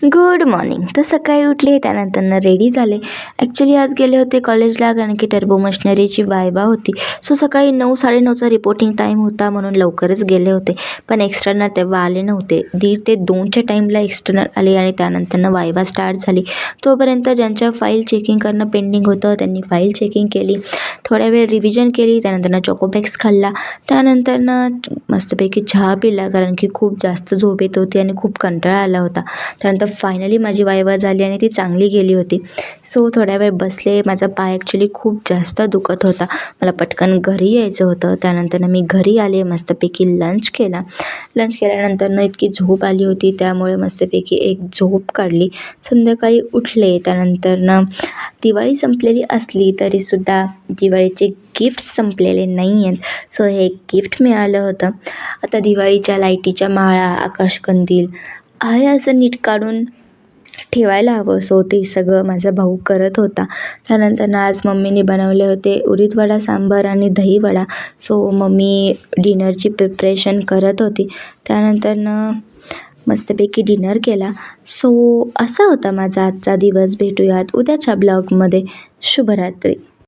Good morning. तर सकाळी उठले, त्यानंतर रेडी झाले. ॲक्च्युली आज गेले होते कॉलेजला, कारण की टर्बो मशिनरीची वायवा होती. सो सकाळी 9-9:30चा रिपोर्टिंग टाईम होता, म्हणून लवकरच गेले होते. पण एक्स्टर्नल तेव्हा आले नव्हते. 1:30 ते 2च्या टाईमला एक्स्टर्नल आले आणि त्यानंतर वायवा स्टार्ट झाली. तोपर्यंत ज्यांच्या फाईल चेकिंग करणं पेंडिंग होतं त्यांनी फाईल चेकिंग केली. थोड्या वेळ रिव्हिजन केली. त्यानंतर चॉकोबॅक्स खाल्ला. त्यानंतर मस्तपैकी चहा पिला, कारण की खूप जास्त झोप येत होती आणि खूप कंटाळा आला होता. त्यानंतर फायनली माझी वायवा झाली आणि ती चांगली गेली होती. सो थोड्या वेळ बसले. माझा पाय ॲक्च्युली खूप जास्त दुखत होता. मला पटकन घरी यायचं होतं. त्यानंतर मी घरी आले, मस्तपैकी लंच केला. लंच केल्यानंतर इतकी झोप आली होती, त्यामुळे मस्तपैकी एक झोप काढली. संध्याकाळी उठले. त्यानंतर दिवाळी संपलेली असली तरीसुद्धा दिवाळीचे गिफ्ट्स संपलेले नाही आहेत. सो हे गिफ्ट मिळालं होतं. आता दिवाळीच्या लाईटीच्या माळा, आकाशकंदील आहे असं नीट काढून ठेवायला हवं. सो ते सगळं माझा भाऊ करत होता. त्यानंतर आज मम्मीने बनवले होते उडीद वडा, सांबार आणि दही वडा. सो मम्मी डिनरची प्रिपरेशन करत होती. त्यानंतर मस्तपैकी डिनर केला. सो असा होता माझा आजचा दिवस. भेटूयात उद्याच्या ब्लॉगमध्ये. शुभरात्री.